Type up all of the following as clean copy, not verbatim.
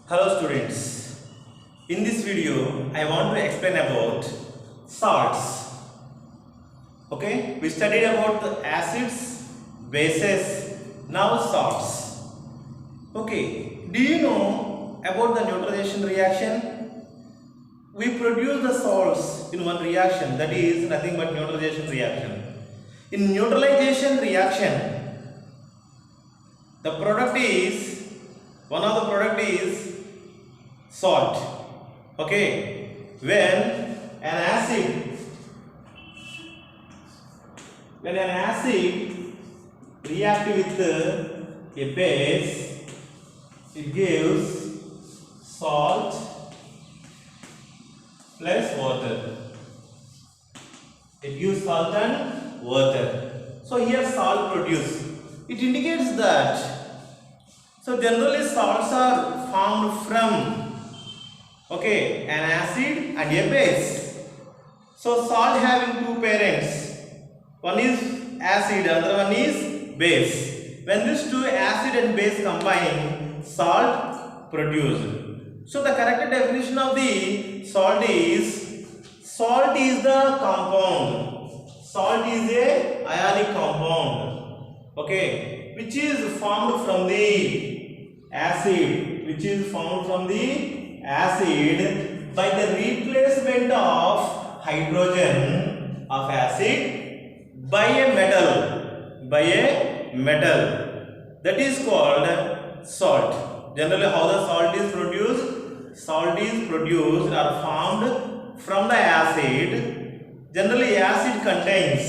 Hello students, in this video I want to explain about salts. Okay, we studied about the acids, bases, now salts. Okay, do you know about the neutralization reaction? We produce the salts in one reaction, that is nothing but neutralization reaction. In neutralization reaction, the product is, one of the product is salt. Okay, when an acid react with a base, it gives salt plus water. It gives salt and water. So here salt produced. It indicates that. So generally salts are formed from an acid and a base. So salt having two parents. One is acid, another one is base. When these two acid and base combine, salt produced. So the correct definition of the salt is the compound. Salt is a ionic compound. Okay, which is formed from the acid. By the replacement of hydrogen of acid by a metal. That is called salt. Generally, how the salt is produced? Salt is produced or formed from the acid. Generally, acids contains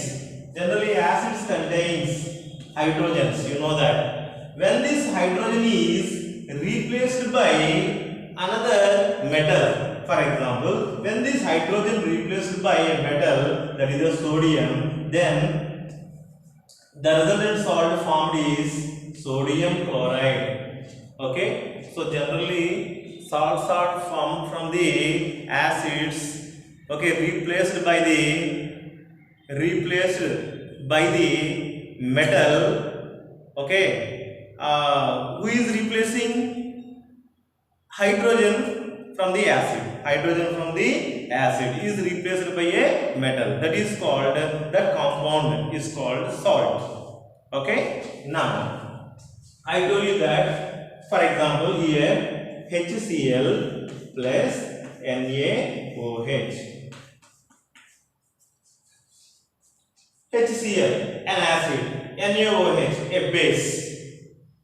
hydrogens. You know that. When this hydrogen is replaced by another metal, for example, when this hydrogen replaced by a metal, that is a sodium, then the resultant salt formed is sodium chloride. Okay, so generally salts are formed from the acids, replaced by the metal. Who is replacing hydrogen from the acid? Hydrogen from the acid is replaced by a metal. That is called, that compound is called salt. Okay, now I told you that, for example, here HCl plus NaOH. HCl, an acid, NaOH, a base.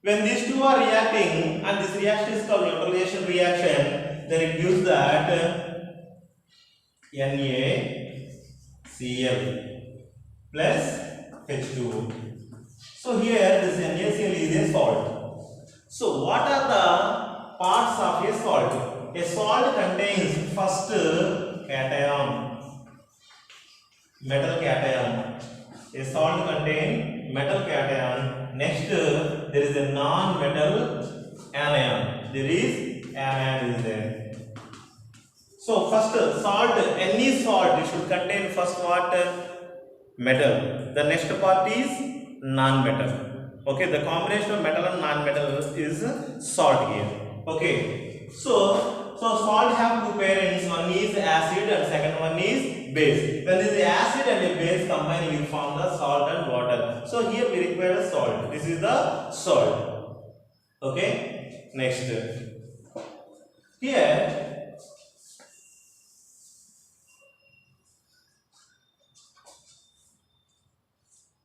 When these two are reacting, and this reaction is called neutralization reaction, then it gives that NaCl plus H2O. So here this NaCl is a salt. So what are the parts of a salt? A salt contains first cation, metal cation. A salt contains metal cation. Next, there is a non-metal anion. There is anion is there. So first salt, any salt, it should contain first what? Metal. The next part is non-metal. Okay, the combination of metal and non-metal is salt here. Okay, so salt have two parents. One is acid and second one is base. When this acid and a base combine, we form the salt and water. So here we require a salt. This is the salt. Okay. Next, here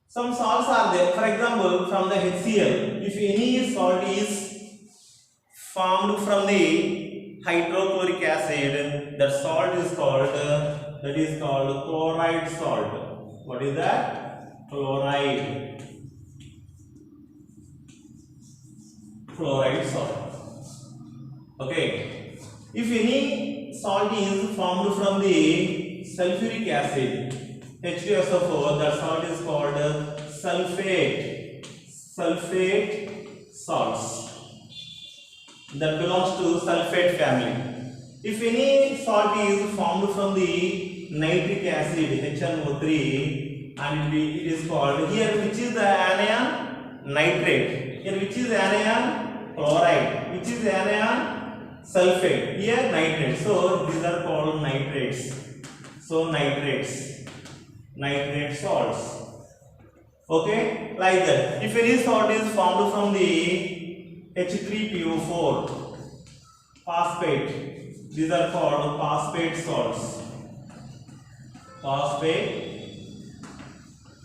some salts are there. For example, from the HCl, if any salt is formed from the hydrochloric acid, that salt is called chloride salt. What is that? Chloride salt. Okay. If any salt is formed from the sulfuric acid, H2SO4, that salt is called sulfate salts. That belongs to sulfate family. If any salt is formed from the nitric acid, HNO3, and it is called, here which is the anion? Nitrate. Here which is anion? Chloride. Which is anion? sulfate. Here nitrate. So these are called nitrates. So nitrates, nitrate salts. Okay, like that. If any salt is formed from the H3PO4, phosphate, these are called phosphate salts. Phosphate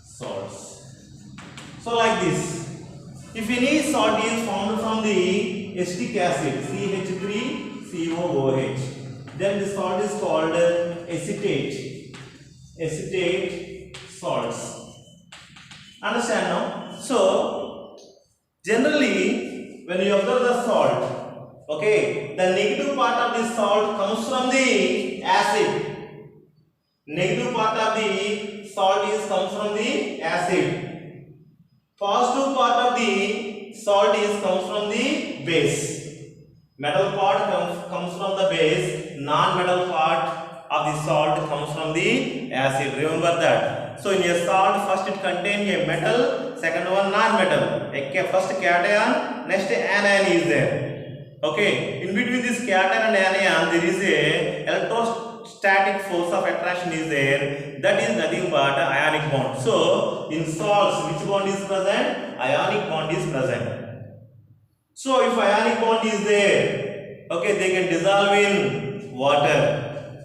salts. So like this. If any salt is formed from the acetic acid, CH3COOH, then the salt is called acetate. Acetate salts. Understand now? So, generally, when you observe the salt, okay, the negative part of the salt comes from the acid. Negative part of the salt comes from the acid. Positive part of the salt comes from the base. Metal part comes from the base. Non-metal part of the salt comes from the acid. Remember that. So in a salt, first it contains a metal, second one non-metal. First cation, next anion is there. Okay. In between this cation and anion, there is a electrostatic force of attraction is there. That is nothing but ionic bond. So in salts, which bond is present? Ionic bond is present. So if ionic bond is there, okay, they can dissolve in water.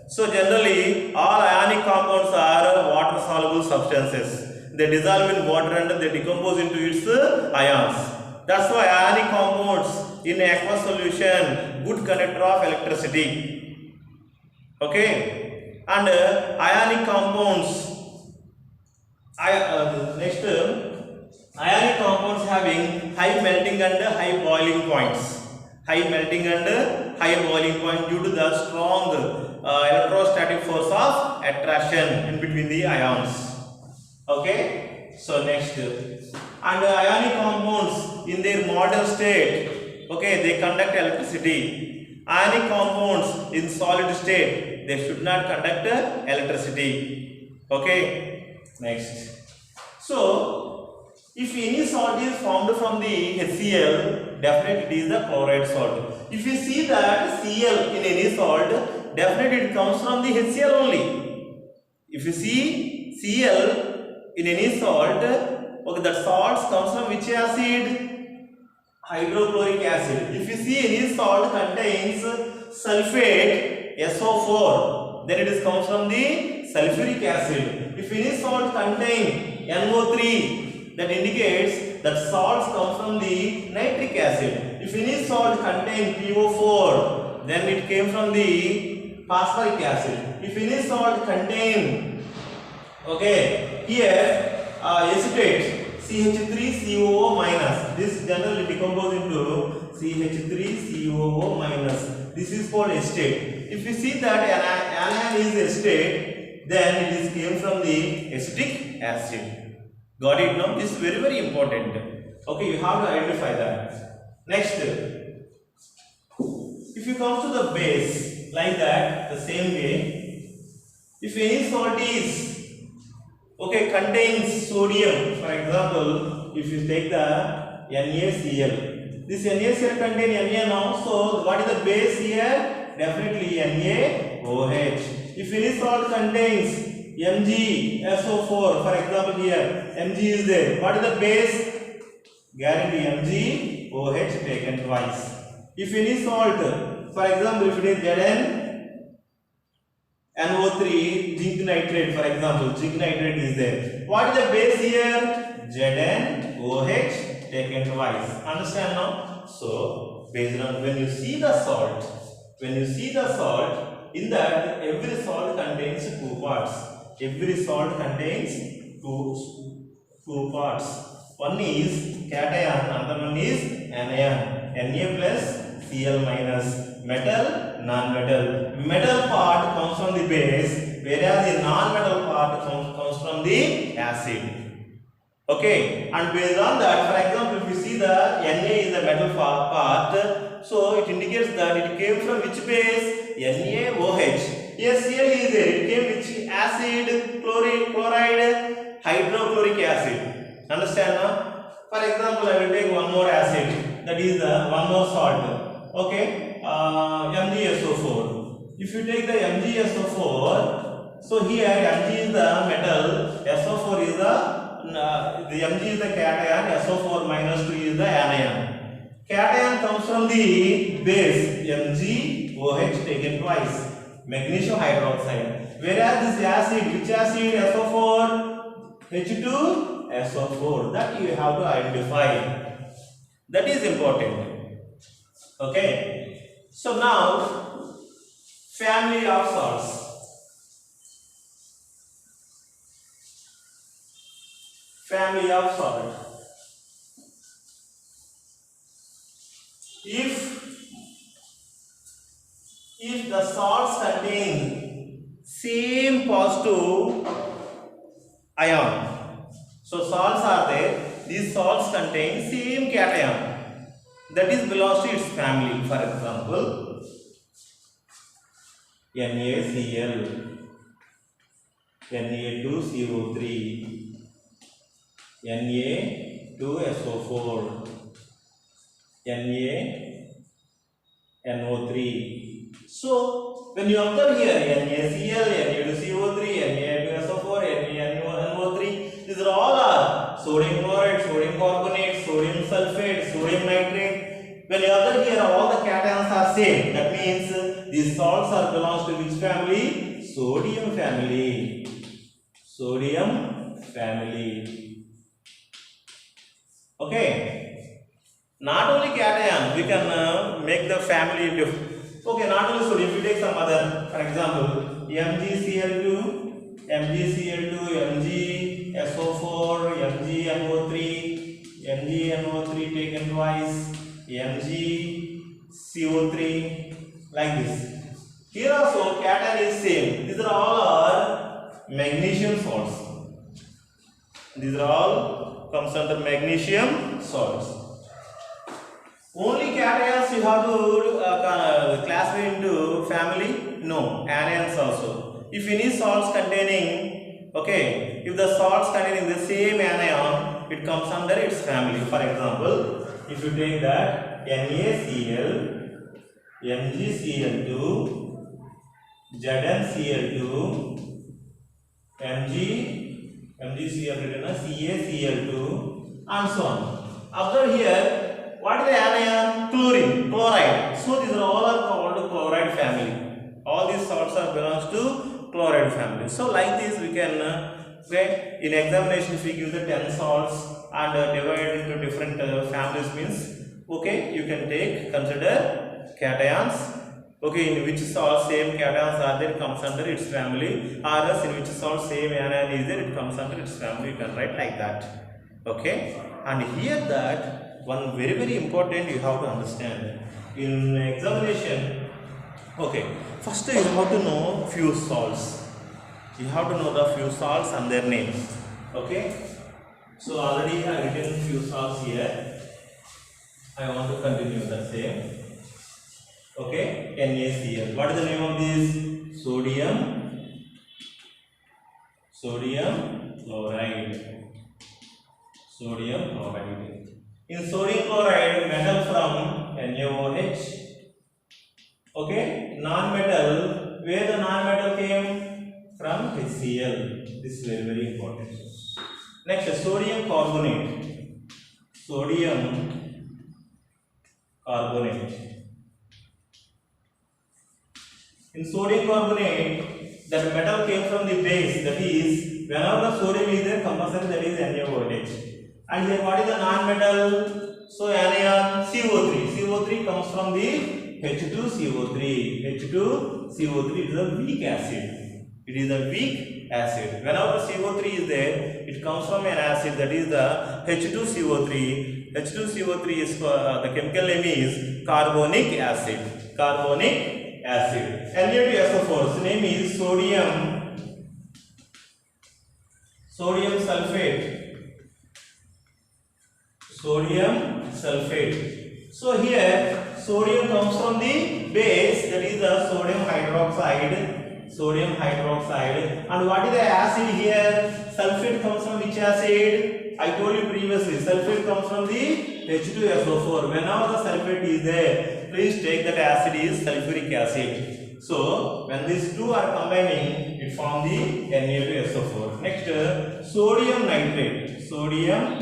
So generally all ionic compounds are water soluble substances. They dissolve in water and they decompose into its ions. That's why ionic compounds in aqueous solution good conductor of electricity. Okay, and ionic compounds. Next, ionic compounds having high melting and high boiling points. High melting and high boiling point due to the strong electrostatic force of attraction in between the ions. Okay, so next, and ionic compounds in their modern state, okay, they conduct electricity. Ionic compounds in solid state, they should not conduct electricity. Okay, next. So if any salt is formed from the HCl, definitely it is the chloride salt. If you see that Cl in any salt, definitely it comes from the HCl only. If you see Cl in any salt, okay, that salts comes from which acid? Hydrochloric acid. If you see any salt contains sulfate SO4, then it comes from the sulfuric acid. If any salt contains NO3, that indicates that salts come from the nitric acid. If any salt contains PO4, then it came from the phosphoric acid. If any salt contains, okay, here acetate CH3COO minus. This generally decomposes into CH3COO minus. This is called acetate. If you see that anion is acetate, then it is came from the acetic acid. Got it now? This is very, very important. Okay, you have to identify that. Next, if you come to the base like that, the same way, if any salt is, okay, contains sodium, for example, if you take the NaCl, this NaCl contains Na now, so what is the base here? Definitely NaOH. If any salt contains MgSO4, for example here, Mg is there, what is the base? Guarantee MgOH taken twice. If any salt, for example, if it is ZnNO3, zinc nitrate, for example, zinc nitrate is there. What is the base here? ZnOH taken twice. Understand now? So, based on when you see the salt, in that every salt contains two parts. Every salt contains two parts. One is cation, another one is anion. Na plus Cl minus. Metal, non-metal. Metal part comes from the base, whereas the non-metal part comes from the acid. Okay, and based on that, for example, if you see the Na is the metal part, so it indicates that it came from which base? NaOH. Here Cl is there. It came which acid? Chloride, hydrochloric acid. Understand now? For example, I will take one more acid. That is the one more salt. Okay, MgSO4. If you take the MgSO4, so here Mg is the metal, SO4 is the Mg is the cation, SO4 minus 2 is the anion. Cation comes from the base MgOH taken twice, magnesium hydroxide. Whereas this acid, which acid? SO4, H2SO4. That you have to identify. That is important. Okay. So now, family of salts. Family of salt. If the salts contain same positive ion, so salts are there, these salts contain same cation, that is belongs to its family. For example, NaCl, Na2CO3, Na2SO4, NaNO3. So when you observe here NaCl, Na2CO3, Na2SO4, NaNO3, these are all sodium chloride, sodium carbonate, sodium sulfate, sodium nitrate. When you observe here, all the cations are same. That means these salts are belongs to which family? Sodium family. Sodium family. Okay. Not only cation, we can make the family different. Okay, not only sodium. If you take some other, for example, MgCl2, MgSO4, MgNO3, MgNO3 taken twice, MgCO3, like this. Here also cation is same. These are all magnesium salts. These are all comes under magnesium salts. Only cations you have to classify into family? No, anions also. If any salts containing, okay, if the salts containing the same anion, it comes under its family. For example, if you take that NaCl, MgCl2, ZnCl2, MgCl written as CaCl2, and so on. Observe here. What is the anion? Chlorine, chloride. So these are all called chloride family. All these salts are belongs to chloride family. So like this we can in examination if we give the 10 salts and divide into different families means, okay, you can consider cations. Okay, in which salt same cations are there, comes under its family, or else in which salt same anion is there, it comes under its family. You can write like that. Okay, and here that one very important you have to understand in examination. Okay, first you have to know few salts. You have to know the few salts and their names. Okay, so already I have written few salts here. I want to continue the same. Okay, NaCl. What is the name of this? Sodium chloride. Sodium chloride. In sodium chloride, metal from NaOH. Okay, non-metal, where the non-metal came from HCl. This is very important. Next, sodium carbonate. Sodium carbonate. In sodium carbonate, that metal came from the base. That is, whenever the sodium is there, compulsory that is NaOH. And here what is the non-metal? So anion CO3. CO3 comes from the H2CO3. H2CO3 is a weak acid. It is a weak acid. Whenever CO3 is there, it comes from an acid, that is the H2CO3. H2CO3 is the chemical name is carbonic acid. Carbonic acid. Na2SO4. Its name is sodium sulfate. Sodium sulfate. So here sodium comes from the base, that is the sodium hydroxide. Sodium hydroxide. And what is the acid here? Sulfate comes from which acid? I told you previously, sulfate comes from the H2SO4. Whenever the sulfate is there, please take that acid is sulfuric acid. So when these two are combining, it forms the Na2SO4. Next, sodium nitrate. Sodium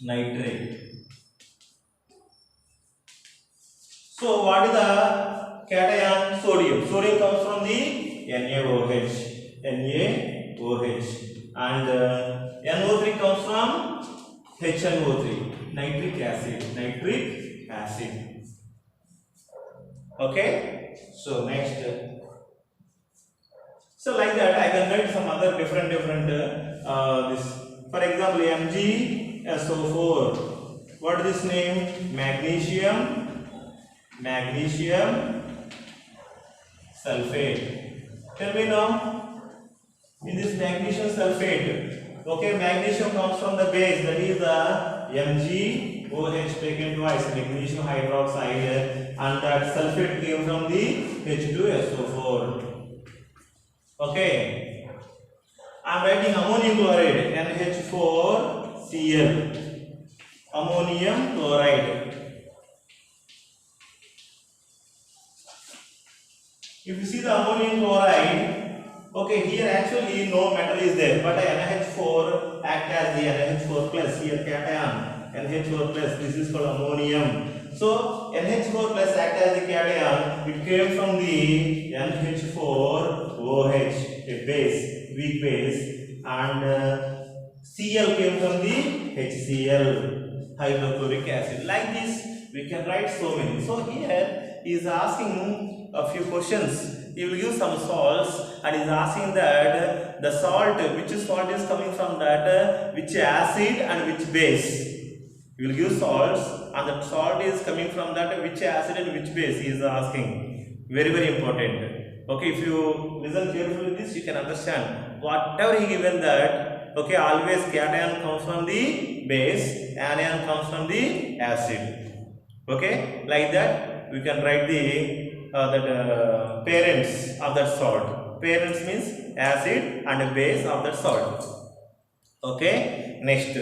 nitrate. So what is the cation? Sodium. Sodium comes from the NaOH. NaOH. And NO3 comes from HNO3. Nitric acid. Nitric acid. Okay. So next. So like that, I can write some other different this. For example, MgSO4. What is this name? Magnesium sulfate. Tell me now, in this magnesium sulfate, okay, magnesium comes from the base, that is the MgOH taken twice, magnesium hydroxide, and that sulfate came from the H2SO4. Okay, I am writing ammonium chloride, NH4Cl, ammonium chloride. If you see the ammonium chloride, okay, here actually no metal is there, but NH4 act as the NH4 plus, here cation, NH4 plus, this is called ammonium. So NH4 plus act as the cation, it came from the NH4OH, a base, weak base, and Cl came from the HCl, hydrochloric acid. Like this, we can write so many. So here he is asking a few questions. He will give some salts and is asking that the salt, which salt is coming from that, which acid and which base. He will give salts and the salt is coming from that, which acid and which base he is asking. Very, very important. Okay, if you listen carefully this, you can understand. Whatever he given that, okay, always cation comes from the base, anion comes from the acid. Okay, like that we can write the parents of that salt. Parents means acid and base of that salt. Okay, next,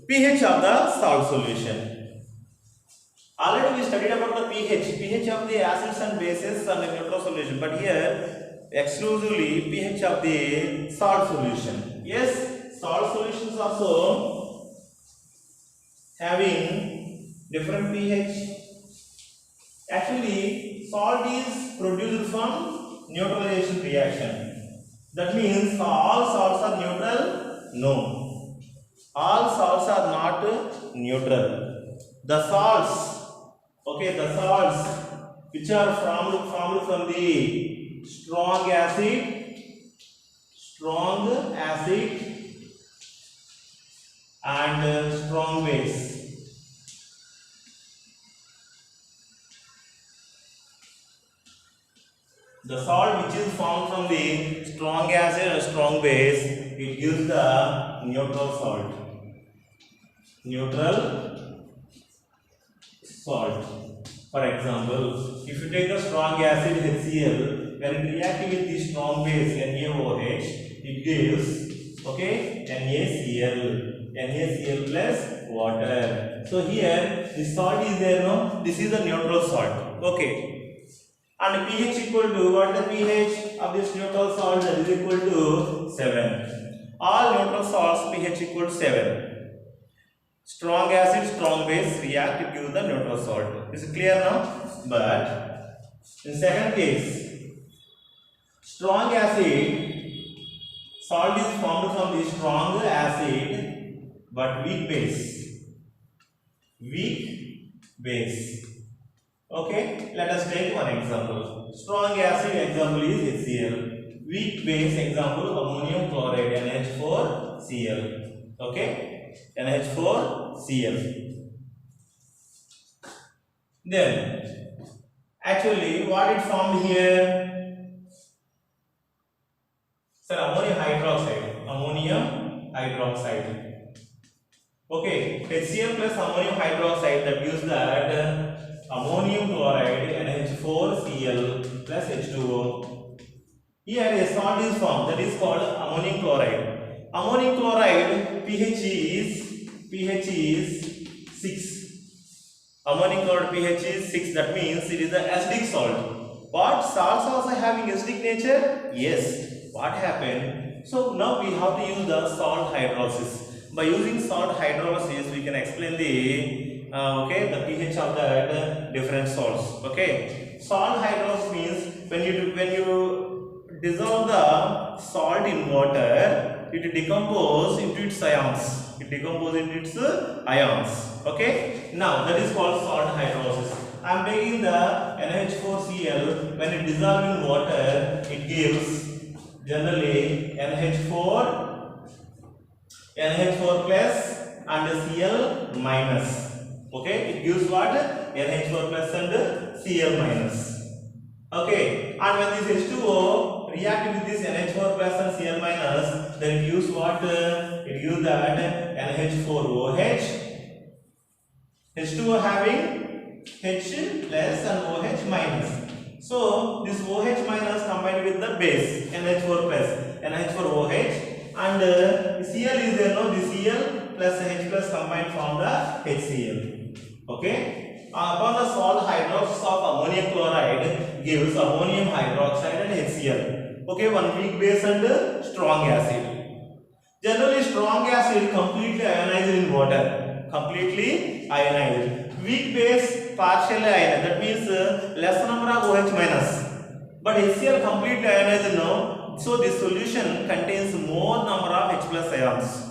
pH of the salt solution. Already we studied about the pH of the acids and bases and the neutral solution, but here exclusively pH of the salt solution. Yes, salt solutions also having different pH. Actually, salt is produced from neutralization reaction. That means all salts are neutral? No. All salts are not neutral. The salts, okay, the salts which are formed from the strong acid and strong base. The salt which is formed from the strong acid and strong base, it gives the neutral salt. Neutral salt. For example, if you take the strong acid HCl, when it reacts with the strong base NaOH, it gives, okay, NaCl plus water. So here the salt is there, no? This is the neutral salt. Okay. And pH equal to, what is the pH of this neutral salt? That is equal to 7. All neutral salts pH equal to 7. Strong acid, strong base react to give the neutral salt. Is it clear now? But in second case, strong acid, salt is formed from the strong acid but weak base. Weak base. Okay, let us take one example. Strong acid example is HCl. Weak base example ammonium chloride NH4Cl. Okay, NH4Cl. Then, actually, what it formed here? Sir, ammonium hydroxide. Ammonium hydroxide. Okay, HCl plus ammonium hydroxide, that gives that ammonium chloride NH4Cl plus H2O. Here a salt is formed, that is called ammonium chloride. Ammonium chloride pH is 6. Ammonium chloride pH is 6. That means it is an acidic salt. But salts also having acidic nature? Yes. What happened? So now we have to use the salt hydrolysis. By using salt hydrolysis, we can explain the the pH of the different salts. Okay, salt hydrolysis means when you dissolve the salt in water, it decomposes into its ions. Okay, now that is called salt hydrolysis. I am taking the NH4Cl. When it dissolves in water, it gives generally NH4 plus and Cl minus. Okay, it gives what? NH4 plus and Cl minus. Okay, and when this H2O react with this NH4 plus and Cl minus, then it gives what? It gives that NH4OH. H2O having H plus and OH minus. So this OH minus combined with the base NH4 plus NH4OH, and Cl is there, no? The Cl plus H plus combined from the HCl. Okay. Upon the salt hydrolysis of ammonium chloride gives ammonium hydroxide and HCl. Okay, one weak base and strong acid. Generally, strong acid completely ionized in water. Weak base partially ionized. That means less number of OH minus. But HCl completely ionized now. So this solution contains more number of H plus ions.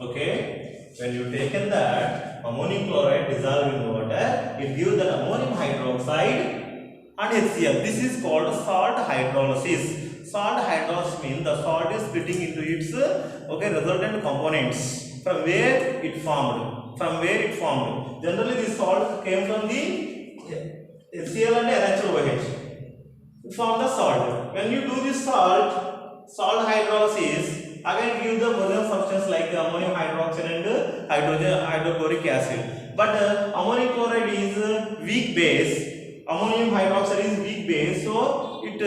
Okay, when you taken that ammonium chloride dissolved in water, it gives the ammonium hydroxide and HCl. This is called salt hydrolysis. Salt hydrolysis means the salt is splitting into its resultant components from where it formed. Generally, this salt came from the HCl and NH2OH. From the salt. When you do this salt hydrolysis, again give the other substance like ammonium hydroxide and hydrochloric acid. But ammonium chloride is weak base. Ammonium hydroxide is weak base, so it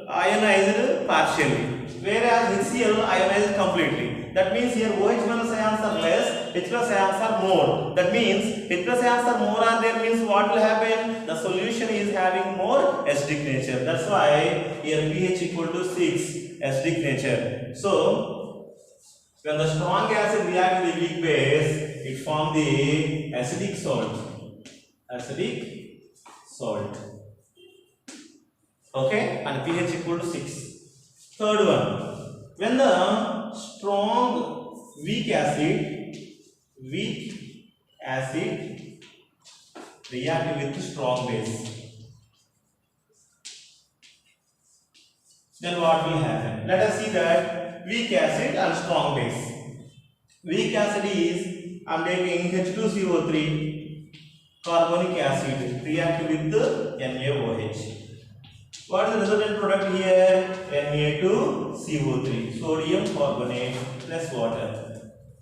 ionized partially. Whereas HCl ionized completely. That means here OH minus ions are less, H plus ions are more. That means H plus ions are more are there, means what will happen? The solution is having more acidic nature. That's why here pH equal to 6, acidic nature. So when the strong acid reacts with the weak base, it forms the acidic salt. Okay, and pH equal to 6. Third one, when the strong weak acid react with strong base, then what will happen? Let us see that weak acid and strong base. Weak acid is, I am taking H2CO3 carbonic acid react with the NaOH. What is the resultant product here? Na2CO3, sodium carbonate plus water.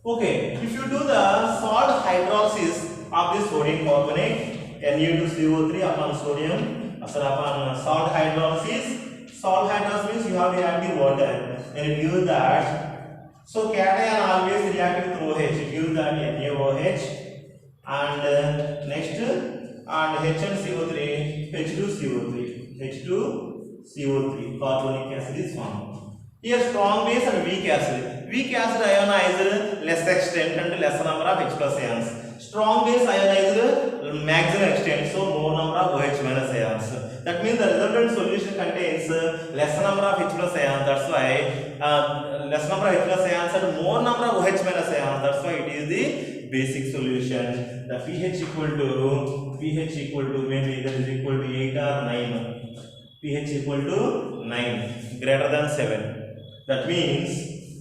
Okay, if you do the salt hydrolysis of this sodium carbonate, Na2CO3 upon sodium, upon salt hydrolysis. Salt hydrolysis means you have to add the water, and it gives that. So cation always react with OH, it gives that NaOH, and next and H and CO3, H2CO3, carbonic acid is formed. Here strong base and weak acid. Weak acid ionized less extent and less number of H plus ions. Strong base ionized maximum extent, so more number of OH minus ions. That means the resultant solution contains less number of H plus ions. That's why less number of H plus ions and more number of OH minus ions. That's why it is the basic solution. The pH equal to maybe that is equal to 8 or 9. pH equal to 9, greater than 7. That means,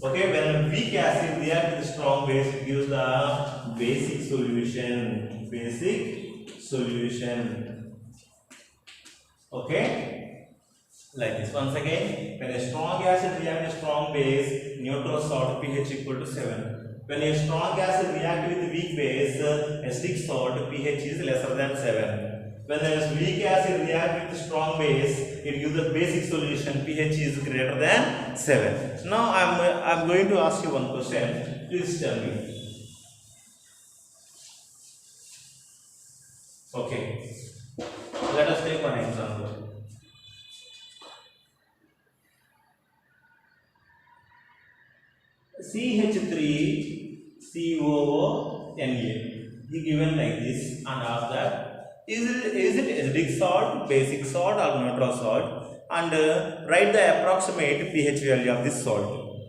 okay, when weak acid reacts with strong base, it gives the basic solution. Okay, like this. Once again, when a strong acid reacts with strong base, neutral salt, pH equal to 7. When a strong acid reacts with weak base, acidic salt, pH is lesser than 7. When a weak acid reacts with strong base, it gives the basic solution pH is greater than 7. Now I'm going to ask you one question. Please tell me. Okay. Let us take one example. CH3COO-Na is given like this and ask that is it acidic salt, basic salt or neutral salt, and write the approximate pH value of this salt.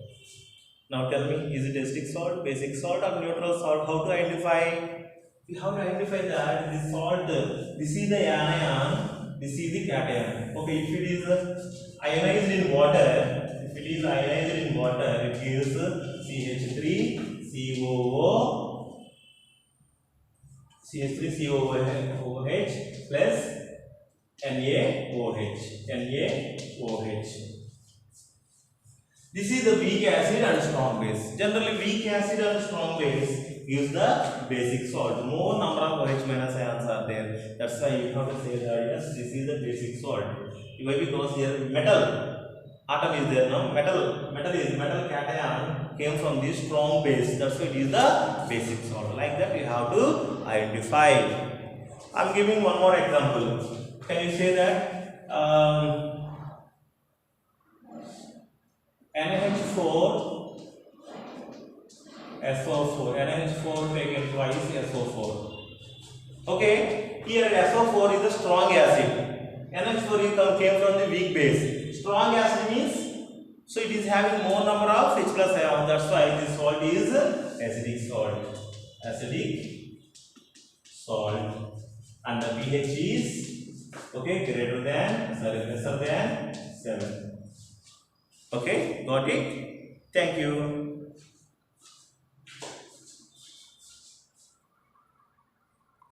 Now tell me, is it acidic salt, basic salt or neutral salt? How to identify? We have to identify that this salt, this is the anion, this is the cation. Okay, if it is ionized in water, it gives CH3COOH plus NaOH. This is the weak acid and strong base. Generally, weak acid and strong base gives the basic salt. More number of OH minus ions are there. That's why you have to say that yes, this is the basic salt. Why? Because here metal atom is there. No, metal cation came from this strong base. That's why it is the basic salt. Like that, you have to identify. I'm giving one more example. Can you say that? NH4 SO4, NH4 taken twice SO4. Okay, here SO4 is a strong acid. NH4 came from the weak base. Strong acid means, so it is having more number of H plus ion. That's why this salt is acidic salt. And the pH is lesser than 7. Okay, got it? Thank you.